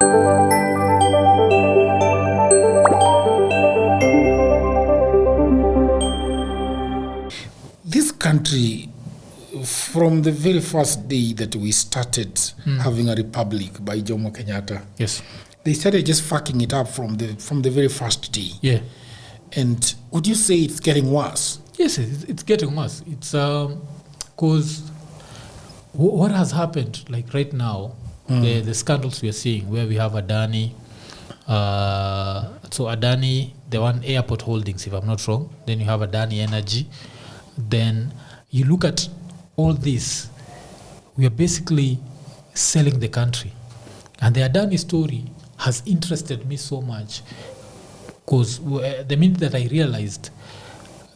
This country, from the very first day that we started having a republic by Jomo Kenyatta, Yes. they started just fucking it up from the very first day. Yeah. And would you say it's getting worse? Yes, it's getting worse. It's because what has happened, like right now, the scandals we are seeing, where we have Adani. So Adani, the one Airport Holdings, if I'm not wrong. Then you have Adani Energy. Then you look at all this, we are basically selling the country. And the Adani story has interested me so much because the minute that I realized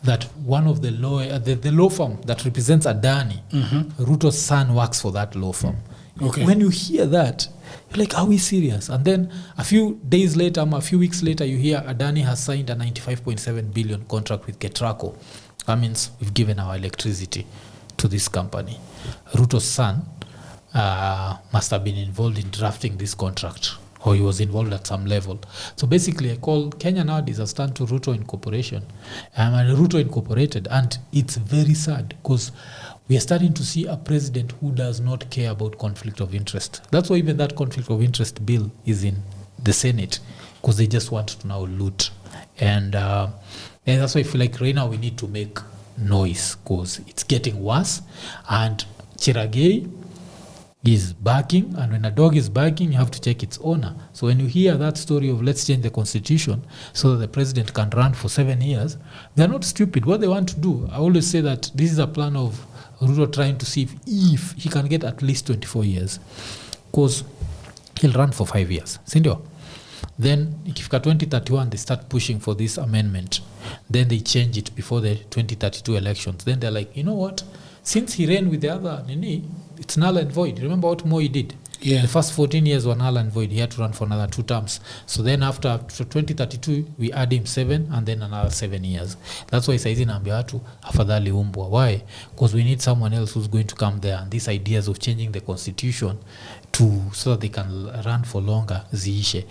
that one of the law firm that represents Adani, Ruto's son works for that law firm. Okay. When you hear that, you're like, are we serious? And then a few days later, a few weeks later, you hear Adani has signed a 95.7 billion contract with Ketraco. That means we've given our electricity to this company. Ruto's son must have been involved in drafting this contract, or he was involved at some level. So basically, I call Kenya nowadays a stand to Ruto Incorporation. Ruto Incorporated, and it's very sad because we are starting to see a president who does not care about conflict of interest. That's why even that conflict of interest bill is in the Senate, because they just want to now loot. And that's why I feel like right now we need to make noise because it's getting worse. And Chiragei is barking, and when a dog is barking, you have to check its owner. So when you hear that story of let's change the constitution so that the president can run for 7 years, they're not stupid. What they want to do, I always say that this is a plan of Ruto trying to see if he can get at least 24 years, because he'll run for 5 years. Sindio? Then ikifika 2031 they start pushing for this amendment, then they change it before the 2032 elections. Then they're like, you know what, since he ran with the other nini, it's null and void. Remember what Moi did? Yeah. The first 14 years were null and void. He had to run for another 2 terms. So then after 2032 we add him 7 and then another 7 years. That's why saizi naambia watu afadhali umbwa. Why? Because we need someone else who's going to come there, and these ideas of changing the constitution so that they can run for longer ziishe.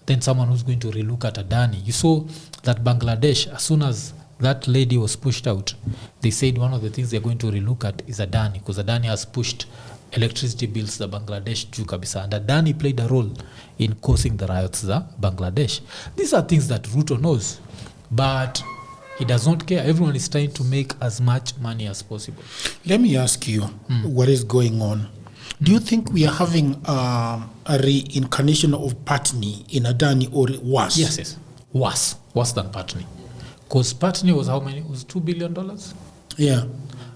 Then someone who's going to relook at Adani. You saw that Bangladesh, as soon as that lady was pushed out, they said one of the things they're going to relook at is Adani, because Adani has pushed electricity bills the Bangladesh juu kabisa, and Adani played a role in causing the riots the Bangladesh. These are things that Ruto knows, but he does not care. Everyone is trying to make as much money as possible. Let me ask you, what is going on? Do you think we are having a reincarnation of Patni in Adani, or worse? Yes. Worse than Patni. Because Patni was how many? It was $2 billion? Yeah.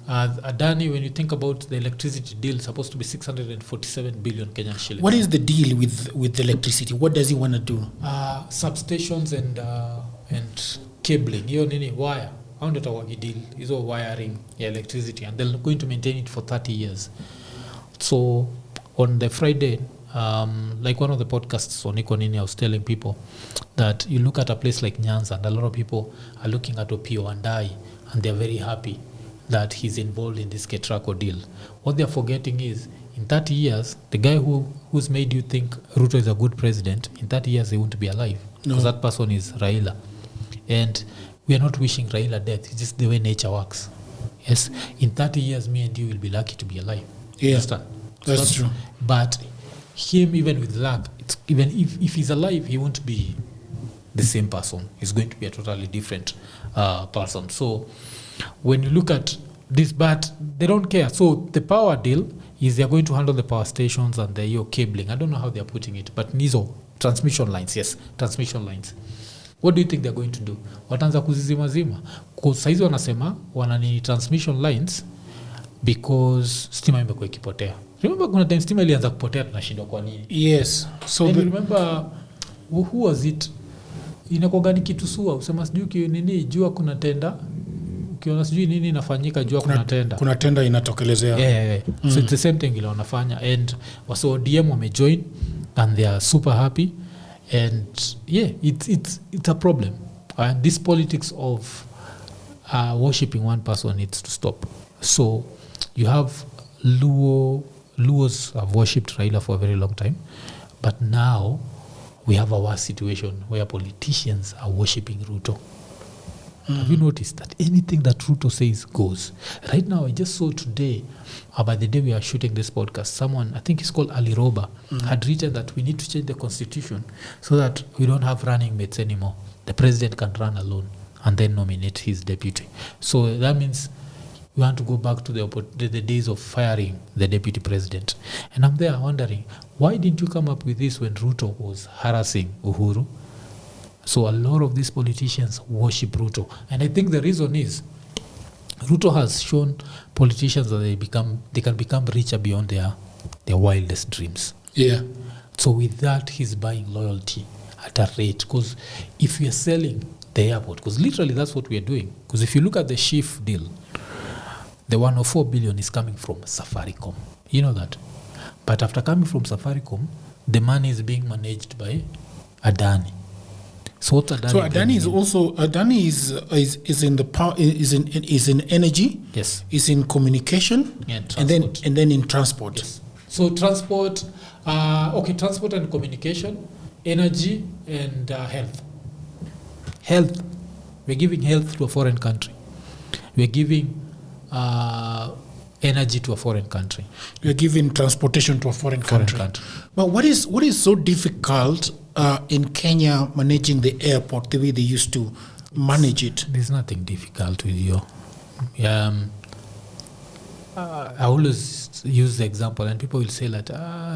Adani, when you think about the electricity deal, is supposed to be 647 billion Kenyan shillings. What is the deal with electricity? What does he want to do? Substations and cabling. Hiyo nini? Wire. How ndio tawagi deal? Hizo wiring ya electricity, and they're going to maintain it for 30 years. So on the Friday, like one of the podcasts on Iko Nini, I was telling people that you look at a place like Nyanza, and a lot of people are looking at Opio and I, and they're very happy that he's involved in this Ketraco deal. What they're forgetting is, in 30 years, the guy who's made you think Ruto is a good president, in 30 years he won't be alive. Because that person is Raila. And we are not wishing Raila death. It's just the way nature works. Yes, in 30 years, me and you will be lucky to be alive. Yeah, understand? that's true. But him, even with luck, even if he's alive, he won't be the same person. He's going to be a totally different person. So when you look at this, but they don't care. So the power deal is they're going to handle the power stations and the cabling. I don't know how they're putting it, but nizo transmission lines. Yes, transmission lines. What do you think they're going to do? Wataanza kuzizimazima. Because saizi wanasema wanani transmission lines because stima imekuwa ikipotea. Remember kuna time stima ilianza kupotea, tunashindwa kwa nini? Yes. So remember who was it? Inakuwa ni kitu sua usema sijui nini jua kuna tenda. Ukiona sijui nini inafanyika jua kuna tenda. Kuna tenda inatokelezea. Yeah. So it's the same thing ile wanafanya, and so ODM wamejoin and they are super happy, and yeah, it's a problem. And this politics of worshipping one person needs to stop. So you have Luos have worshipped Raila for a very long time, But now we have a worse situation where politicians are worshipping Ruto. Have you noticed that anything that Ruto says goes? Right now, I just saw today, by the day we are shooting this podcast, someone, I think it's called Ali Roba, had written that we need to change the constitution so that we don't have running mates anymore. The president can run alone and then nominate his deputy. So that means we want to go back to the days of firing the deputy president. And I'm there wondering, why didn't you come up with this when Ruto was harassing Uhuru? So a lot of these politicians worship Ruto. And I think the reason is Ruto has shown politicians that they can become richer beyond their wildest dreams. Yeah. So with that, he's buying loyalty at a rate. Because if we are selling the airport, because literally that's what we are doing. Because if you look at the Chief deal, the 104 billion is coming from Safaricom. You know that. But after coming from Safaricom, the money is being managed by Adani. So what Adani? So Adani is also is in the power, is in energy. Yes. Is in communication. Yeah, and then in transport. Yes. So transport, transport and communication, energy and health. Health. We're giving health to a foreign country. We're giving energy to a foreign country. We're giving transportation to a foreign country. But what is so difficult in Kenya managing the airport the way they used to manage it? There's nothing difficult with you. I always use the example, and people will say that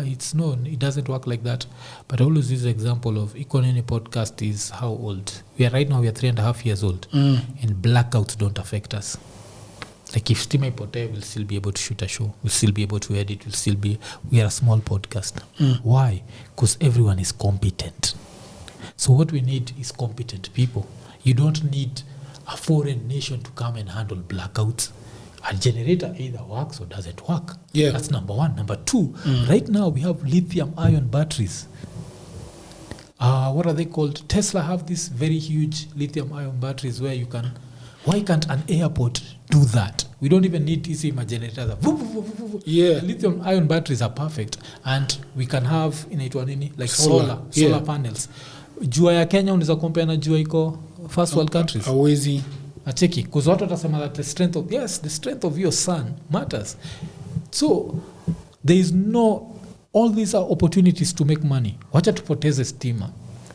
it doesn't work like that. But I always use the example of Economy Podcast is how old? We are 3.5 years old, and blackouts don't affect us. Like if Stima Ipotee, we'll still be able to shoot a show. We'll still be able to edit. We are a small podcast. Why? Because everyone is competent. So what we need is competent people. You don't need a foreign nation to come and handle blackouts. A generator either works or doesn't work. Yeah. That's number one. Number two, right now we have lithium-ion batteries. What are they called? Tesla have these very huge lithium-ion batteries where you can... Why can't an airport do that? We don't even need easy generators. Yeah. Lithium-ion batteries are perfect. And we can have like solar panels. Jua ya Kenya unaweza compare na jua iko first world countries. Hawezi. Acheki. Because watu watasema that the strength of your sun matters. So, there is all these are opportunities to make money. Wacha tupoteze stima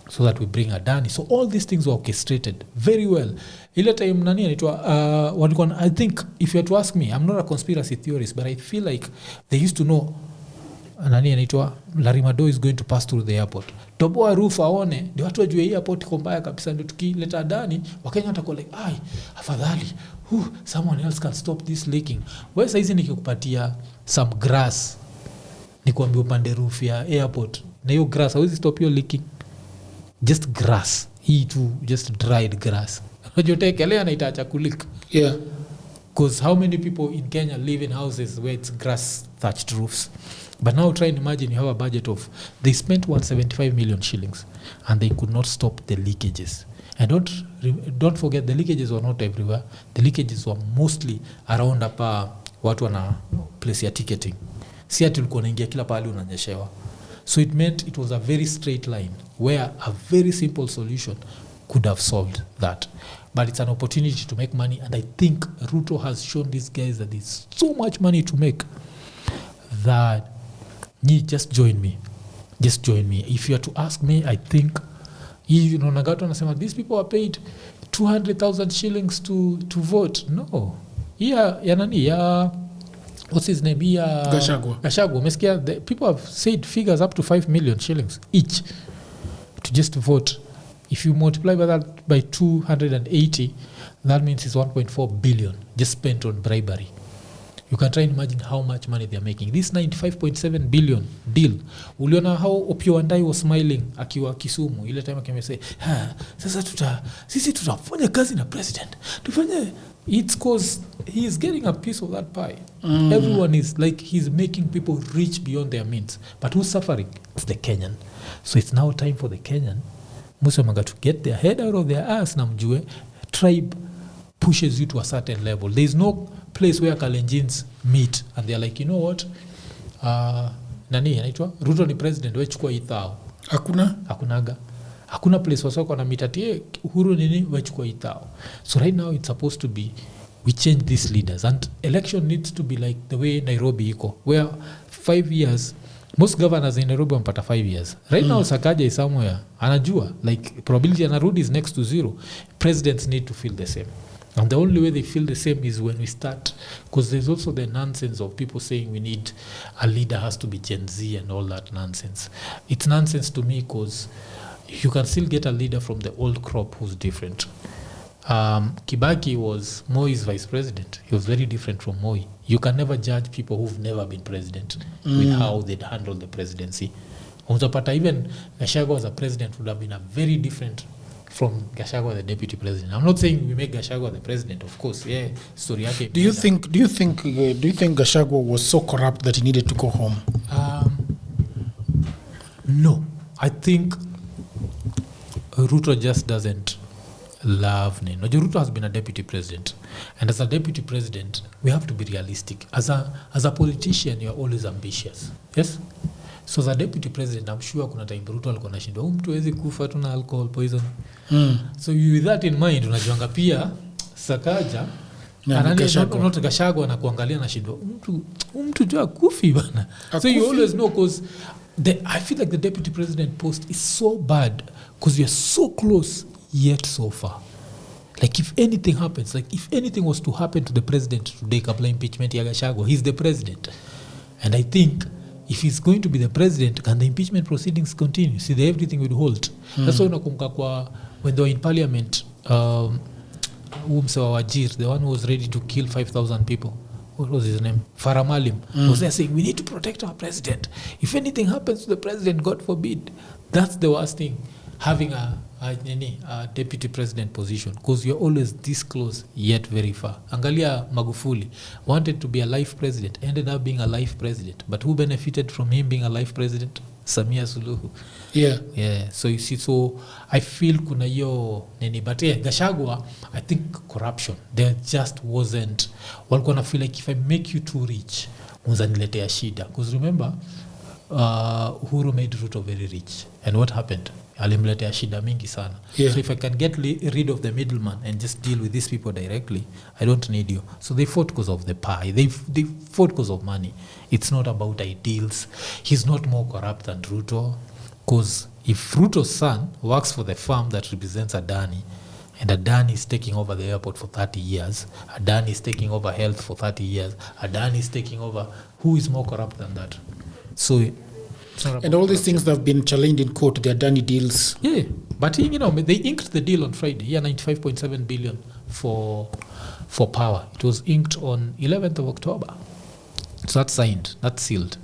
so that we bring Adani. So all these things were orchestrated very well. Ile time I think if you had to ask me, I'm not a conspiracy theorist, but I feel like they used to know Larimado is going to pass through the airport. Toboa roof aone, ndio watu wajue hii airport iko mbaya kabisa, ndio tukileta Adani, Wakenya watakuwa like, afadhali, someone else can stop this leaking. Wewe saizi nikikupatia some grass, nikwambia upande roof ya airport, na hiyo grass hawezi stop your leaking. Just grass. Just dried grass. Unajotekelea na itaacha kuleak. Yeah. Because how many people in Kenya live in houses where it's grass-thatched roofs? But now try and imagine you have a budget of... They spent 175 million shillings and they could not stop the leakages. And don't forget, the leakages were not everywhere. The leakages were mostly around hapa watu wana place ya ticketing. Si ati ulikuwa unaingia kila pahali unanyeshewa. So it meant it was a very straight line where a very simple solution could have solved that. But it's an opportunity to make money, and I think Ruto has shown these guys that there's so much money to make that just join me. Just join me. If you are to ask me, I think Nagato anasema these people are paid 200,000 shillings to vote. No. What's his name? Gachagua. Umesikia, people have said figures up to 5 million shillings each to just vote. If you multiply that by 280, that means it's 1.4 billion just spent on bribery. You can try and imagine how much money they're making. This 95.7 billion deal. Uliona how Opiyo Wandayi was smiling akiwa Kisumu. Ile time akimese, sasa sisi tutafanya kazi na president. It's because he is getting a piece of that pie. Everyone is like, he's making people rich beyond their means. But who's suffering? It's the Kenyan. So it's now time for the Kenyan Musemaga to get their head out of their ass na mjue. Tribe pushes you to a certain level. There's no place where Kalenjins meet and they're like, you know what? nani anaitwa Ruto ni president wechukua ithao hakuna place wasoko na mitatie Uhuru nini wechukua ithao. So right now it's supposed to be we change these leaders, and election needs to be like the way Nairobi iko, where 5 years most governors in Nairobi wampata 5 years. Right now Sakaja is somewhere anajua like probability anarudi is next to zero. Presidents need to feel the same, and the only way they feel the same is when we start, because there's also the nonsense of people saying we need a leader has to be Gen Z and all that nonsense. It's nonsense to me, because you can still get a leader from the old crop who's different. Kibaki was Moi's vice president. He was very different from Moi. You can never judge people who've never been president with how they'd handle the presidency. Unapata even Gachagua as a president would have been a very different from Gachagua the deputy president. I'm not saying we make Gachagua the president, of course. Yeah, story yake. Do you think Gachagua was so corrupt that he needed to go home? No, I think Ruto just doesn't love Nino. Ruto has been a deputy president, and as a deputy president we have to be realistic. As a politician you're always ambitious, yes. So as a deputy president I'm sure kuna time Ruto alikuwa anashindwa mtu hawezi kufa tu na alcohol poison. So with that in mind unajianga pia Sakaja not Gachagua na kuangalia na shindwa mtu jua kufi bana. So you always know, because I feel like the deputy president post is so bad because we are so close yet so far. Like if anything happens, like if anything was to happen to the president today, kabla impeachment ya Gachagua, he's the president. And I think if he's going to be the president, can the impeachment proceedings continue? See, everything would hold. That's why unakumbuka kwa when they were in parliament, Umsewa Wajir, the one who was ready to kill 5,000 people. What was his name? Faramalim was there saying, we need to protect our president. If anything happens to the president, God forbid. That's the worst thing, having a deputy president position, because you're always this close yet very far. Angalia Magufuli wanted to be a life president, ended up being a life president, but who benefited from him being a life president? Samia Suluhu. Yeah. So you see, so I feel kuna yo nini, but yeah, Gachagua, I think corruption, there just wasn't. Walikuwa na feel like if I make you too rich, unzaniletea shida. Because remember, Uhuru made Ruto very rich, and what happened? Alimletea shida mingi sana. So if I can get rid of the middleman and just deal with these people directly, I don't need you. So they fought because of the pie. They fought because of money. It's not about ideals. He's not more corrupt than Ruto, because if Ruto's son works for the firm that represents Adani, and Adani is taking over the airport for 30 years, Adani is taking over health for 30 years, Adani is taking over, who is more corrupt than that? So and all these things that have been challenged in court, the Adani deals. Yeah, but you know, they inked the deal on Friday. 95.7 billion for power. It was inked on 11th of October. So that's signed, that's sealed.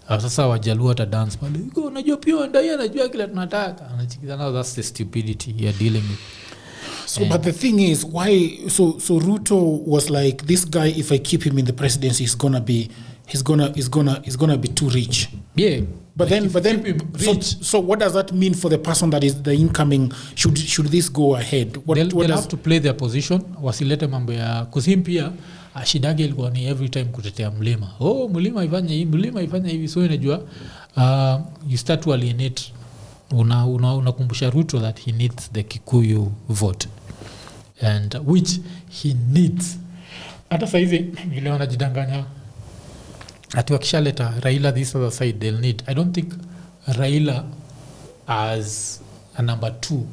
Sasa wajaluo ata dance pale. Unajua pia ndaya anajua kile tunataka. Anachikizana, now that's the stupidity you're dealing with. So, but the thing is, why? So Ruto was like, this guy, if I keep him in the presidency, he's gonna be too rich. Yeah. But then, so what does that mean for the person that is the incoming? Should this go ahead? They'll have to play their position. Wasilete mambo ya, because him pia ashidage ilikuwa ni every time kutetea mlima. Mlima ifanya hivi. So unajua, you start to alienate. Unakumbusha Ruto that he needs the Kikuyu vote, and which he needs. Hata saizi vile wanajidanganya ati wakishaleta Raila this other side, they'll need. I don't think Raila as a number 2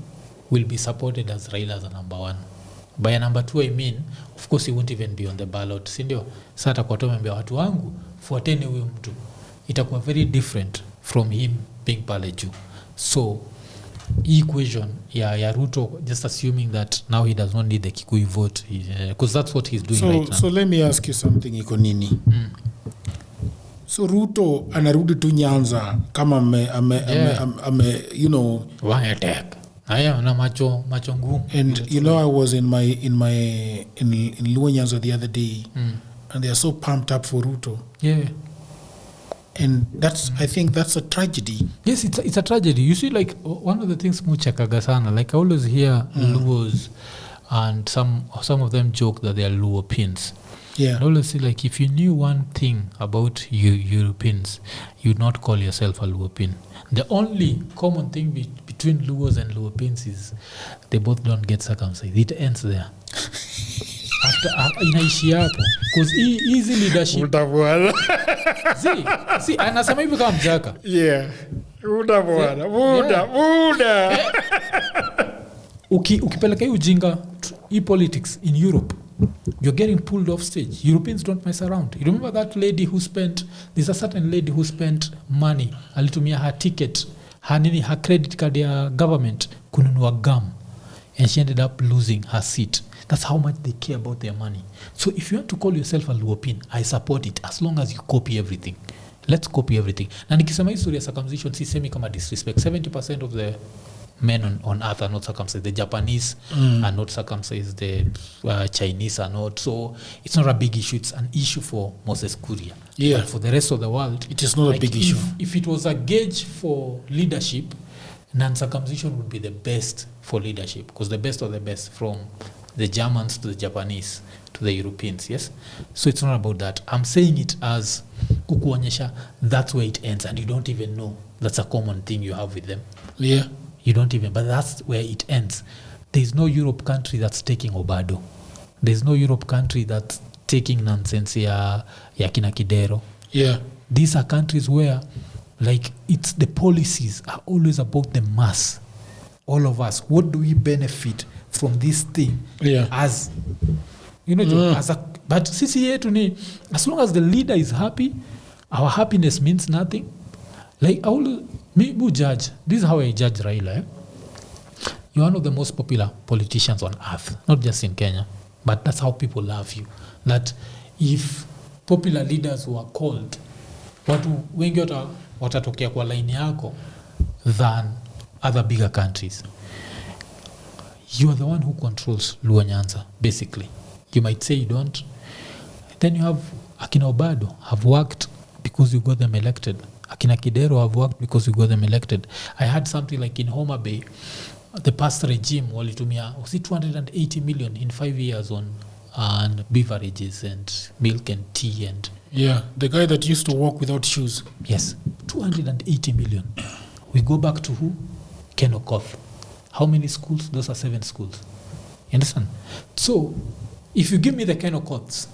will be supported as Raila as a number 1. By a number 2 I mean, of course he won't even be on the ballot, si ndio? Sasa atakuwa tumeambia watu wangu fuateni huyu mtu. Itakuwa very different from him being pale juu. So equation ya Ruto, just assuming that now he does not need the Kikuyu vote, because that's what he's doing right now. So let me ask you something, iko nini? So Ruto anarudi tu Nyanza kama ame you know, why attack? Aya na macho ngumu. And you know, I was in Luo Nyanza the other day, and they are so pumped up for Ruto. Yeah. And that's I think that's a tragedy. Yes, it's a tragedy. You see, like one of the things muchakaga sana, like I always hear Luos, and some of them joke that they are Luo pins. Yeah. I always say, like, if you knew one thing about you Europeans, you'd not call yourself a Luopin. The only common thing between Luos and Luopins is they both don't get circumcised. It ends there. After inaishi hapo, because easy leadership. See, anasema hivi kama mjaka. Yeah. Muda. Ukipeleka hii ujinga hii politics in Europe, you're getting pulled off stage. Europeans don't mess around. You remember that lady who spent, there's a certain lady who spent money, alitumia her ticket, her credit card ya government kununua gum, and she ended up losing her seat. That's how much they care about their money. So if you want to call yourself a Luopin, I support it, as long as you copy everything. Let's copy everything. Na nikisema history ya circumcision, sisemi kama disrespect. 70% of the men on earth are not circumcised. The Japanese are not circumcised. The Chinese are not. So it's not a big issue. It's an issue for Moses Kuria. Yeah. But for the rest of the world, it is not a big issue. If it was a gauge for leadership, non-circumcision would be the best for leadership, because the best of the best, from the Germans to the Japanese to the Europeans, yes? So it's not about that. I'm saying it as kukuonyesha that's where it ends, and you don't even know that's a common thing you have with them. Yeah. You don't even, but that's where it ends. There's no Europe country that's taking Obado. There's no Europe country that's taking nonsense ya kina Kidero. Yeah. These are countries where, like, it's the policies are always about the mass. All of us, what do we benefit from this thing? Yeah. As you know, as a, but sisi yetu ni, as long as the leader is happy, our happiness means nothing. Like, me judge, this is how I judge Raila. You're one of the most popular politicians on earth, not just in Kenya, but that's how people love you. That if popular leaders were called, watu wengi watatokea kwa line yako than other bigger countries. You are the one who controls Luo Nyanza, basically. You might say you don't. Then you have Akina Obado have worked because you got them elected. Akina Kidero have worked because you got them elected. I had something like in Homa Bay, the past regime walitumia, was it 280 million in 5 years on beverages and milk and tea and... Yeah, the guy that used to walk without shoes. Yes, 280 million. We go back to who? Ken Okoth. How many schools? Those are 7 schools. You understand? So, if you give me the Ken Okoths,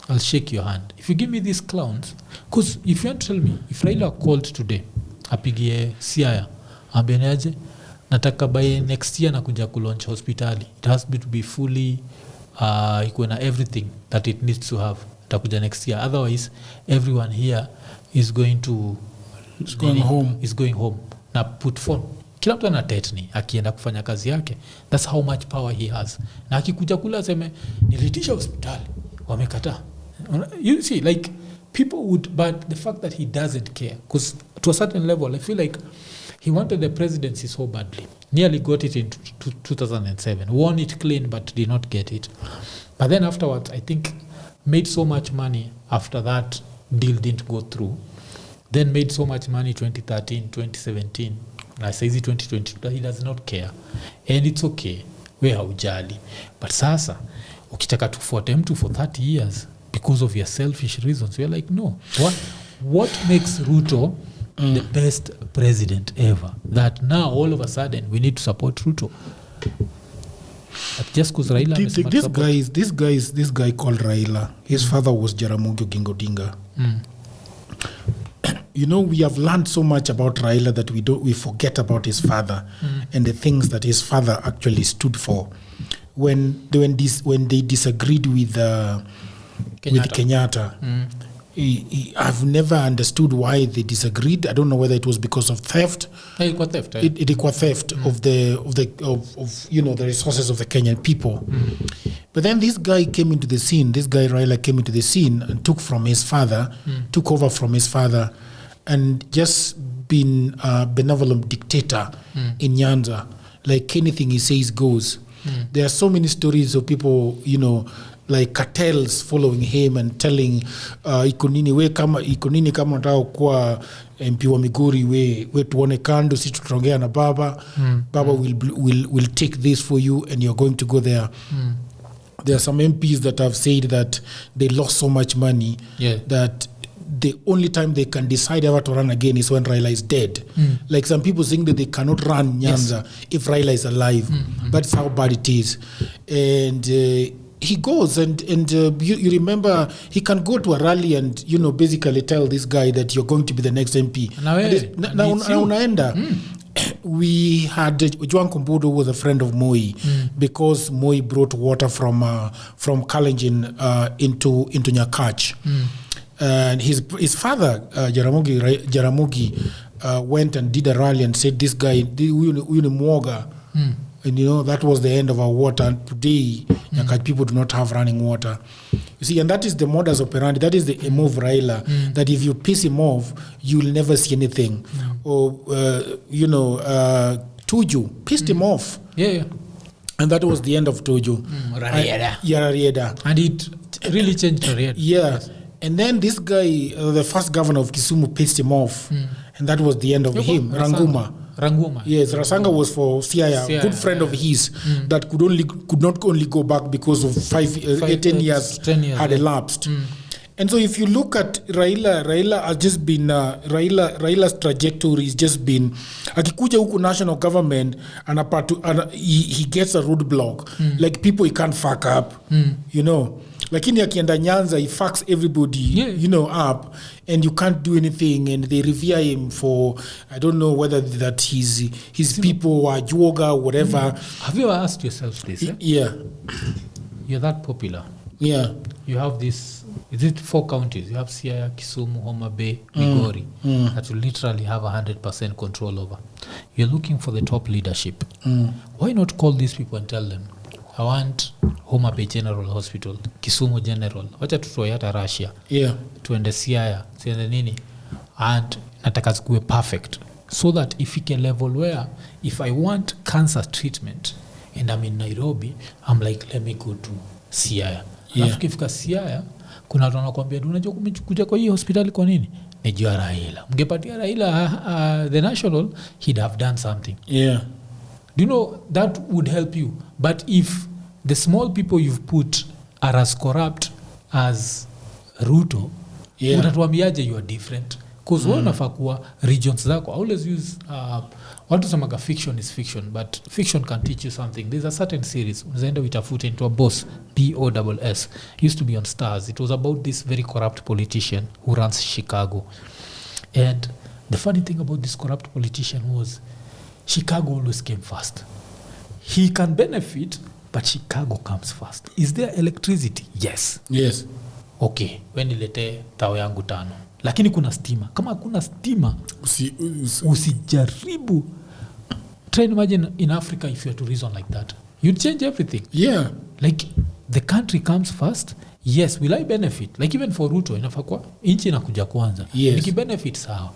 I'll shake your hand. If you give me these clowns, because if you want to tell me, if Raila called today, apigie Siaya, ambeneaje, nataka by next year nakuja kulaunch hospitali. It has to be fully, ikuwe na everything that it needs to have. Takuja next year. Otherwise, everyone here is going to... Is going home. Is going home. Na put phone. Kila mtu ana tetni akienda kufanya kazi yake. That's how much power he has. Na akikuja kula seme nilitisha hospitali, wamekataa. You see, like, people would, but the fact that he doesn't care, because to a certain level, I feel like he wanted the presidency so badly. Nearly got it in 2007. Won it clean, but did not get it. But then afterwards, I think, made so much money after that deal didn't go through. Then made so much money 2013, 2017. I say 2022, he does not care. And it's okay. We haujali. But sasa, ukitaka tufuate mtu for 30 years because of your selfish reasons, we're like, no. What makes Ruto the best president ever? That now, all of a sudden, we need to support Ruto. But just because Raila... This guy called Raila, his father was Jaramogi Oginga Odinga. You know, we have learned so much about Raila that we forget about his father and the things that his father actually stood for. When they disagreed with Kenyatta, I've never understood why they disagreed. I don't know whether it was because of theft. It was theft of the resources of the Kenyan people. But then this guy came into the scene. This guy Raila came into the scene and took over from his father, and just been a benevolent dictator in Nyanza. Like anything he says goes. There are so many stories of people, like cartels following him and telling ikonini kama nataka kuwa MP wa Migori we tuone kando, si tutongea na baba will take this for you and you're going to go there. there are some MPs that have said that they lost so much money that the only time they can decide ever to run again is when Raila is dead. Like some people think that they cannot run Nyanza if Raila is alive. That's how bad it is. And he goes and you remember he can go to a rally and basically tell this guy that you're going to be the next MP. Unaenda. We had Juan Kumbudu was a friend of Moi because Moi brought water from Kalenjin into Nyakach. And his father, Jaramogi, went and did a rally and said, this guy, Mwoga. And that was the end of our water. And today, Nyakach people do not have running water. You see, and that is the modus operandi. That is the MO of Raila. That if you piss him off, you'll never see anything. Or, Tuju pissed him off. Yeah. And that was the end of Tuju. Rarieda. And it really changed Rarieda. Yeah. Yes. And then this guy, the first governor of Kisumu, pissed him off. And that was the end of him. Ranguma. Yes, Rasanga was for Siaya, a good friend of his that could not only go back because of 10 years had elapsed. And so if you look at Raila has just been Raila's trajectory has just been akikuja huku national government and he gets a roadblock. Like people he can't fuck up, lakini akienda Nyanza he fucks everybody up, and you can't do anything, and they revere him for I don't know whether that his people are yoga or whatever. Have you ever asked yourself this? Yeah. You're that popular. Yeah. You have this, is it 4 counties? You have Siaya, Kisumu, Homa Bay, Migori, that you literally have 100% control over. You're looking for the top leadership. Why not call these people and tell them, I want Homa Bay General Hospital, Kisumu General, wacha tutoe hata Russia, tuende Siaya, tuende nini, and nataka zikuwe perfect, so that ifike level where if I want cancer treatment and I'm in Nairobi, I'm like, let me go to Siaya. Alafu kifika Siaya, kuna watu wanakuambia unajua kuja kwa hii hospitali kwa nini? Nijua Raila. Mngepatia Raila the national, he'd have done something. Yeah. Do you know that would help you? But if the small people you've put are as corrupt as Ruto, utatuambiaje you are different? Because wewe unafaa kuwa regions zako. I always use watu semaga fiction is fiction, but fiction can teach you something. There's a certain series, unaenda uitafute into a boss, BOSS, used to be on Stars. It was about this very corrupt politician who runs Chicago. And the funny thing about this corrupt politician was Chicago always came first. He can benefit, but Chicago comes first. Is there electricity? Yes. Okay, when nilete tao yangu 5. Lakini kuna stima. Kama kuna stima, usijaribu. Try and imagine in Africa if you are to reason like that. You'd change everything. Yeah. Like the country comes first. Yes, will I benefit? Like even for Ruto, inafaa kwa inchi inakuja kwanza. Niki benefit sawa.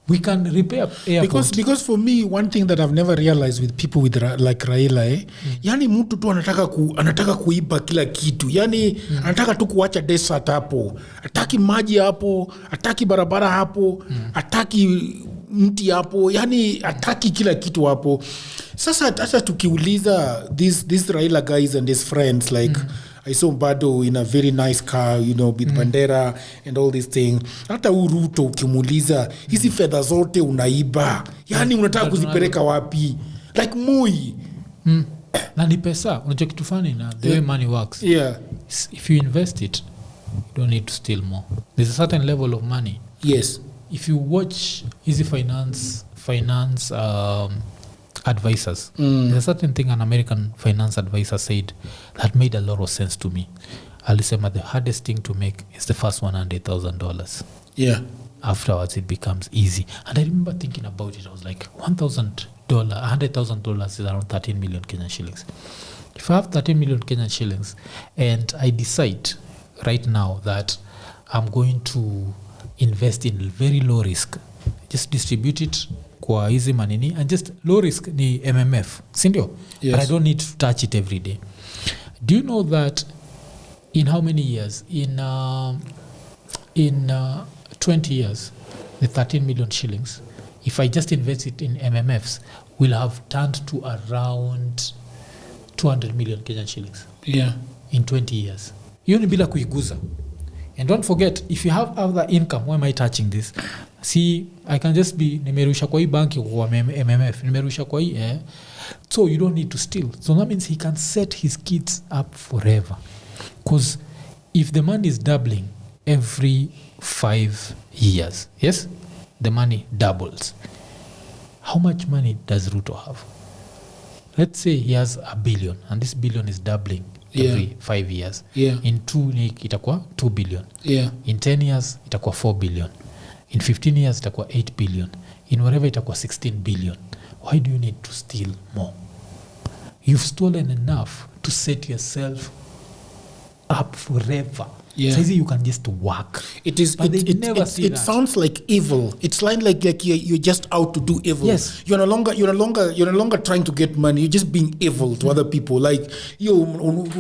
We can repair airport. Because for me, one thing that I've never realized with people with like Raila, yani mtu tu anataka kuiba kila kitu. Yani anataka tu kuacha desert hapo. Ataki maji hapo, ataki barabara hapo, ataki mti hapo, yani ataki kila kitu hapo. Sasa hata tukiuliza these Raila guys and his friends like I saw Bado in a very nice car, with bandera and all these things. Hata Ruto ukimuuliza, hizi fedha zote unaiba. Yani unataka kuzipeleka wapi? Like Moi. Na ni pesa. Unajua kitu funny na the way money works. Yeah. If you invest it, you don't need to steal more. There's a certain level of money. Yes. If you watch easy finance advisors, there's a certain thing an American finance advisor said that made a lot of sense to me. Alisema the hardest thing to make is the first $100,000. Yeah. Afterwards it becomes easy. And I remember thinking about it. I was like, $100,000 is around 13 million Kenyan shillings. If I have 13 million Kenyan shillings and I decide right now that I'm going to invest in very low risk, just distribute it kwa hizi manini, and just low risk ni MMF, sindio? Yes. But I don't need to touch it every day. Do you know that in how many years? In 20 years, the 13 million shillings, if I just invest it in MMFs, will have turned to around 200 million Kenyan shillings. Yeah. in 20 years. Hiyo ni bila kuiguza. And don't forget, if you have other income, why am I touching this? See, I can just be, nimerusha kwa hii banki kwa MMF, nimerusha kwa hii, so you don't need to steal. So that means he can set his kids up forever. Because if the money is doubling every 5 years, yes, the money doubles. How much money does Ruto have? Let's say he has $1 billion, and this billion is doubling every 5 years. In 2 itakuwa 2 billion. In 10 years itakuwa 4 billion. In 15 years itakuwa 8 billion. In whatever itakuwa 16 billion. Why do you need to steal more? You've stolen enough to set yourself up forever. So easy you can just work. It is. It sounds like evil. It's like you're just out to do evil. Yes. You're no longer trying to get money. You're just being evil to other people. Like you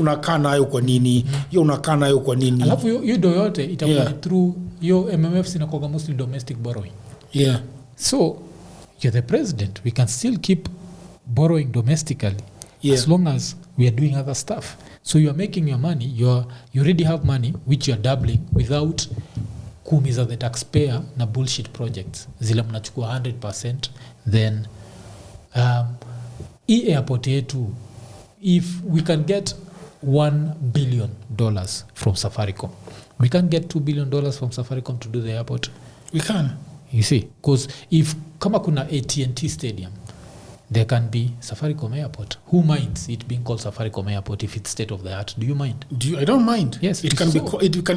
unakaa nayo kwa nini? You unakaa nayo kwa nini? Alafu you do yote itakuwa through your MMF sinakuwa mostly domestic borrowing. Yeah. So you're the president. We can still keep borrowing domestically as long as we are doing other stuff. So you are making your money, you already have money which you are doubling without kuumiza the taxpayer na bullshit projects. Zile mnachukua 100%, then airport yetu, if we can get $1 billion from Safaricom, we can get $2 billion from Safaricom to do the airport. We can. You see, because if kama kuna AT&T stadium, there can be Safaricom Airport. Who minds it being called Safaricom Airport if it's state of the art? Do you mind? I don't mind. Yes, it can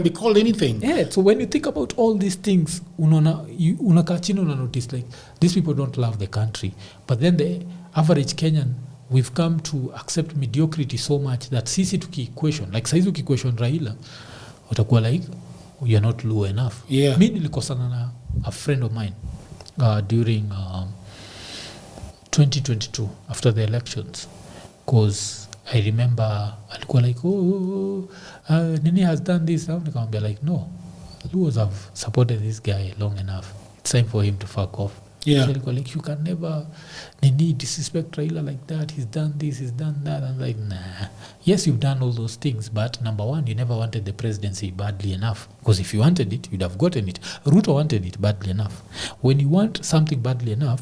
be called anything. Yeah. So when you think about all these things, unakaa chini una notice like these people don't love the country, but then the average Kenyan, we've come to accept mediocrity so much that sisi tuki-question, like saizi uki-question Raila, utakuwa like you're not low enough. Yeah. Mi nilikosana na a friend of mine during 2022 after the elections, because I remember alikuwa like Nini has done this. Nikamwambia like no, Luos have supported this guy long enough, it's time for him to fuck off. So alikuwa like you can never disrespect Raila like that, he's done this, he's done that. I'm like nah, yes you've done all those things, but number one, you never wanted the presidency badly enough, because if you wanted it you'd have gotten it. Ruto wanted it badly enough. When you want something badly enough,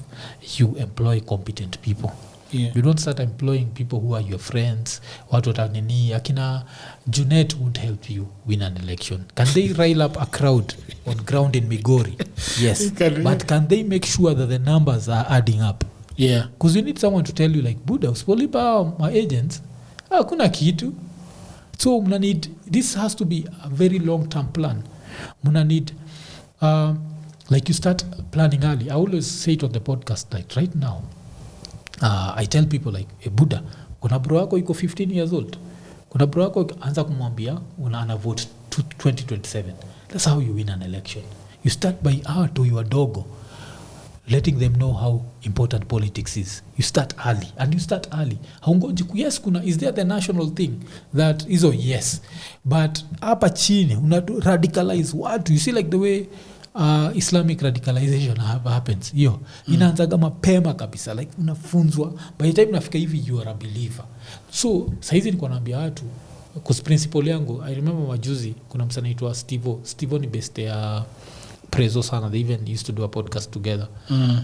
you employ competent people. You don't start employing people who are your friends. Watu watanini, akina Junet won't help you win an election. Can they rile up a crowd on ground in Migori? Yes. But can they make sure that the numbers are adding up? Yeah. Because you need someone to tell you like, Buddha, usipolipa my agents, kuna kitu. So muna need, this has to be a very long-term plan. Muna need, like you start planning early. I always say it on the podcast, like right now, I tell people like, Buddha, kuna bro wako iko 15 years old. Kuna bro wako anza kumwambia ana vote 2027. That's how you win an election. You start by to your dogo, letting them know how important politics is. You start early, and you start early. Haungoji yes kuna, is there the national thing that is yes, but hapa chini una radicalize watu. You see like the way Islamic radicalization happens. Inaanzaga mapema kabisa, like unafunzwa, by the time unafika hivi you are a believer. So saizi niko naambia watu, because principle yangu, I remember majuzi kuna msana anaitwa Steve ni best ya Prezo sana, they even used to do a podcast together.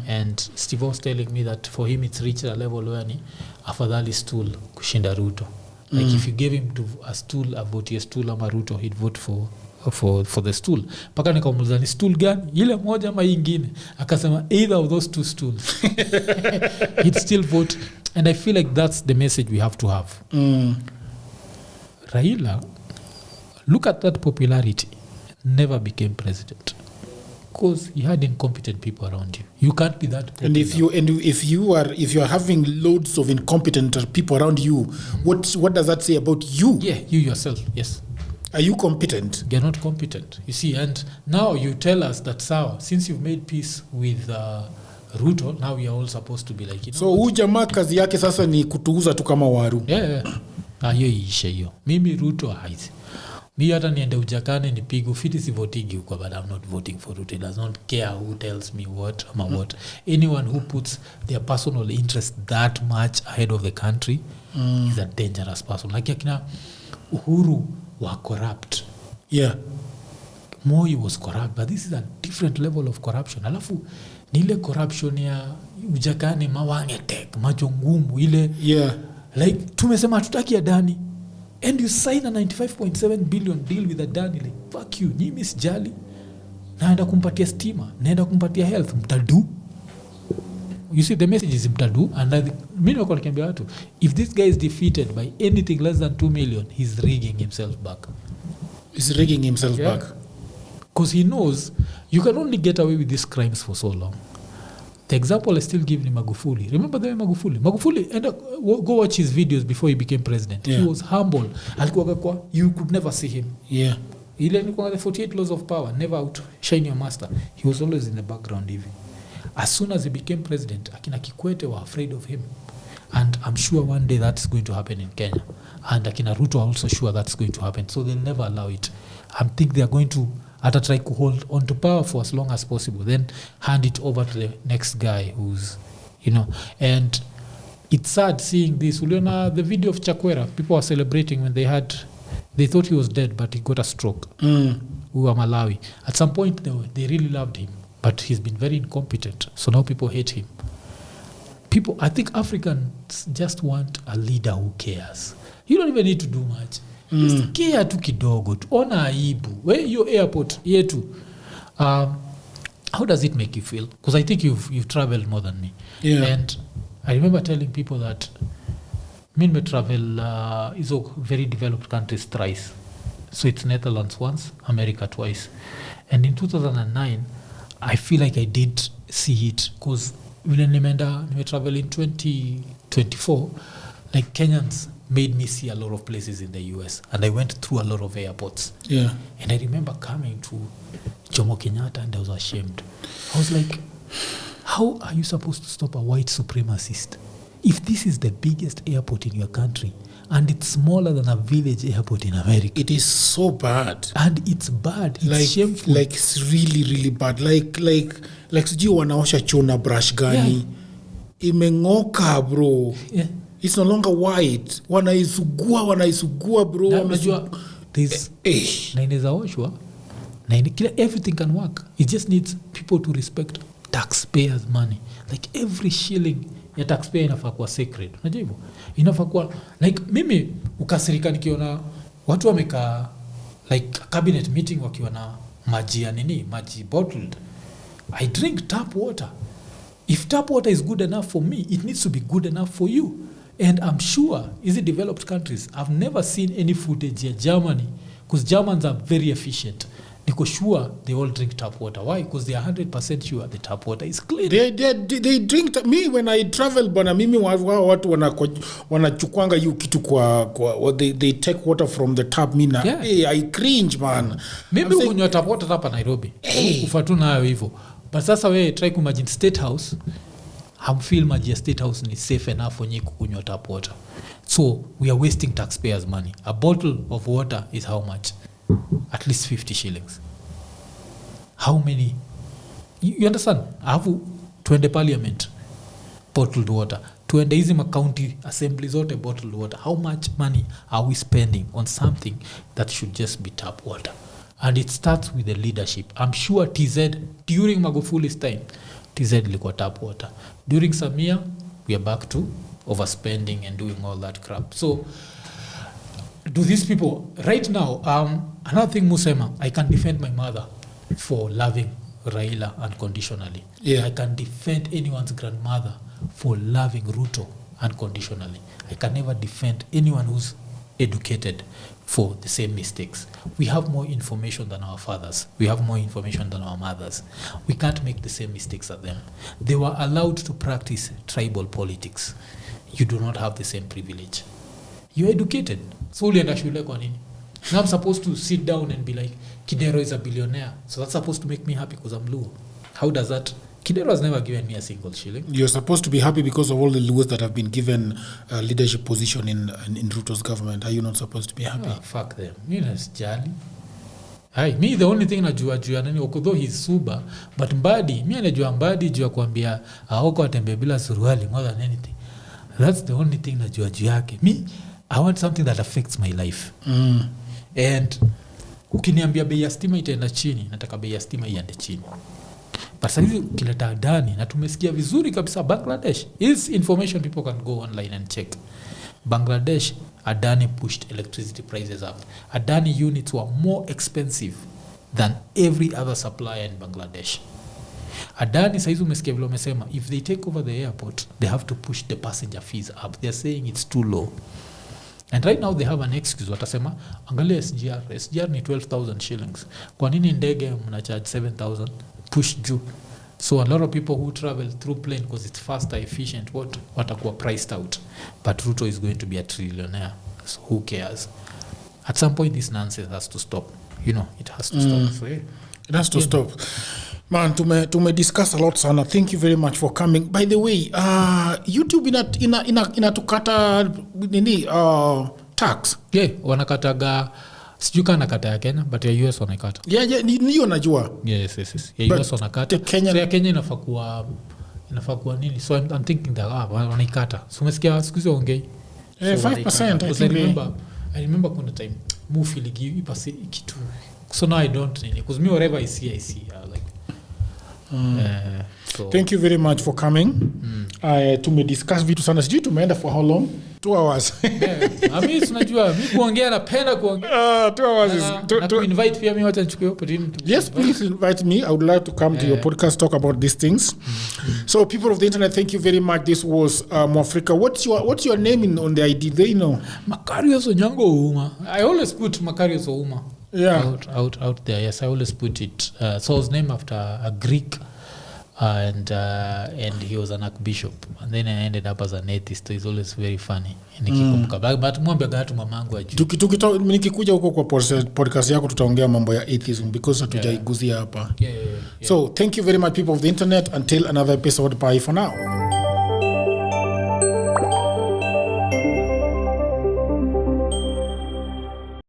And Steve was telling me that for him it's reached a level where ni afadhali stool kushinda Ruto. Like if you gave him to a stool, a vote ya stool ama Ruto, he'd vote for the stool. Paka nikamuuliza ni stool gani, ile moja ama ingine, akasema either of those two stools. He'd still vote. And I feel like that's the message we have to have. Raila, look at that popularity, never became president because he had incompetent people around you. You can't be that popular. And if you are having loads of incompetent people around you, what does that say about you? Yeah, you yourself. Yes. Are you competent? You're not competent. You see, and now you tell us that since you've made peace with Ruto, now we are all supposed to be like, you know. So huyu jamaa kazi yake sasa ni kutuuza tu kama waru. Yeah. Hiyo iishe hiyo. Mimi Ruto haisi. Mimi hata niende ujakane nipigo fiti si votigi huko, but I'm not voting for Ruto. It does not care who tells me what ama what. Anyone who puts their personal interest that much ahead of the country is a dangerous person. Like akina Uhuru were corrupt. Yeah. Moi was corrupt, but this is a different level of corruption. Alafu ni ile corruption ya ujakani mawange tek, macho ngumu ile. Yeah. Like tumesema hatutaki Adani and you sign a 95.7 billion deal with Adani, like fuck you, nyimi sijali. Naenda kumpatia stima, naenda kumpatia health, mtadu. You see the message is mtadu, and mimi niko nikiambia watu, if this guy is defeated by anything less than 2 million, he's rigging himself back. He's rigging himself back. Because he knows you can only get away with these crimes for so long. The example I still give ni Magufuli. Remember the way Magufuli, and go watch his videos before he became president. Yeah. He was humble. You could never see him. Yeah. He learned the 48 laws of power, never outshine your master. He was always in the background even. As soon as he became president, akina Kikwete were afraid of him. And I'm sure one day that's going to happen in Kenya. And akina Ruto are also sure that's going to happen. So they'll never allow it. I think they're going to try to hold on to power for as long as possible, then hand it over to the next guy who's, and it's sad seeing this. Uliona the video of Chakwera, people were celebrating when they thought he was dead, but he got a stroke. Who were Malawi. At some point, they really loved him, but he's been very incompetent. So now people hate him. I think Africans just want a leader who cares. You don't even need to do much. Just care tu kidogo tu, ona aibu. Where your airport yetu, how does it make you feel? Because I think you've traveled more than me. Yeah. And I remember telling people that me travel is a very developed countries thrice. So it's Netherlands once, America twice. And in 2009, I feel like I did see it because when I travel in 2024, like Kenyans made me see a lot of places in the US, and I went through a lot of airports. Yeah. And I remember coming to Jomo Kenyatta and I was ashamed. I was like, how are you supposed to stop a white supremacist? If this is the biggest airport in your country and it's smaller than a village airport in America. It is so bad. And it's bad. It's shameful. Like it's really, really bad. Like sijui wanaosha chona brush gani. Yeah. Imengoka, bro. Yeah. It's no longer white. Wanaisugua bro. Unajua na inaweza oshwa na everything can work. It just needs people to respect taxpayers' money. Like every shilling ya taxpayer inafaa kuwa sacred. Unajua hivyo? Inafaa kuwa like mimi ukasirika nikiona watu wamekaa like cabinet meeting wakiwa na maji bottled. I drink tap water. If tap water is good enough for me, it needs to be good enough for you. And I'm sure, is it developed countries? I've never seen any footage here, Germany, because Germans are very efficient. Niko sure they all drink tap water. Why? Because they are 100% sure the tap water is clean. They drink me when I travel, bana mimi watu wanachukwanga hiyo kitu kwa they take water from the tap mina. Yeah. Hey, I cringe man. Mimi kunywa tap water hapa Nairobi. Ufatu nayo hivyo. But sasa wewe try imagine State House. Feel maji State House ni safe enough for nyinyi kunywa tap water. So we are wasting taxpayers' money. A bottle of water is how much? At least 50 shillings. How many? You understand? Tuende parliament, bottled water. Tuende hizi county assembly zote, bottled water. How much money are we spending on something that should just be tap water? And it starts with the leadership. I'm sure TZ, during Magufuli's time, TZ ilikuwa tap water. During Samia, we are back to overspending and doing all that crap. So, do these people right now, another thing Musema, I can defend my mother for loving Raila unconditionally. Yeah. I can defend anyone's grandmother for loving Ruto unconditionally. I can never defend anyone who's educated for the same mistakes. We have more information than our fathers. We have more information than our mothers. We can't make the same mistakes as them. They were allowed to practice tribal politics. You do not have the same privilege. You're educated. So ulienda shule kwa nini? Now I'm supposed to sit down and be like, Kidero is a billionaire. So that's supposed to make me happy because I'm Luo. How does that? Kidero has never given me a single shilling. You're supposed to be happy because of all the Luos that have been given a leadership position in Ruto's government. Are you not supposed to be happy? Fuck them. Me nasijali. Me the only thing najua nani although he's Suba, but Mbadi, me najua Mbadi jua kuambia hoko atembe bila suruali more than anything. That's the only thing najua juu yake. Me I want something that affects my life. And ukiniambia bei ya stima itaenda chini, nataka bei ya stima iende chini. But sasa ukileta Adani, na tumesikia vizuri kabisa Bangladesh, is information people can go online and check. Bangladesh, Adani pushed electricity prices up. Adani units were more expensive than every other supplier in Bangladesh. Adani saizi umesikia vile umesema, if they take over the airport, they have to push the passenger fees up. They're saying it's too low. And right now they have an excuse. Watasema, angalia SGR ni 12,000 shillings. Kwa nini ndege mna charge 7,000? Push juu. So a lot of people who travel through plane because it's faster, efficient, watakuwa priced out. But Ruto is going to be a trillionaire. So who cares? At some point this nonsense has to stop. You know, it has to stop. So, yeah. It has to stop. Man, tume discuss a lot sana. Thank you very much for coming. By the way, YouTube inatukata nini tax. Yeah, wanakataga sijui kana kata ya Kenya but ya US wanakata. Yeah, niyo najua. Yes. Ya US wanakata. So ya Kenya inafaa kuwa nini? So I'm thinking that wanaikata. So umesikia siku hizo ongei. 5% I think. I remember kuna time move iligi ipase kitu. So now I don't nini because me whatever I see like so. Thank you very much for coming. Tumediscuss vitu sana. Sijui tumeenda for how long? 2 hours. Mimi tunajua mimi kuongea napenda kuongea. 2 hours is to invite pia mimi wacha nichukue opportunity. Yes, please invite me. I would like to come to your podcast talk about these things. So people of the internet, thank you very much. This was Mwafreeka. What's your name on the ID? They know. Makarios Onyango Ouma. I always put Makarios Ouma. Yeah. Out there. Yes, I always put it. So his name after a Greek, and he was an archbishop, and then I ended up as an atheist. So it's always very funny. Nikikumbuka, but mwambia gatu mamangu ajui. Nikikuja huko kwa podcast yako tutaongea mambo ya atheism because hatujaiguzia hapa. Yeah. So thank you very much people of the internet. Until another episode. Bye for now.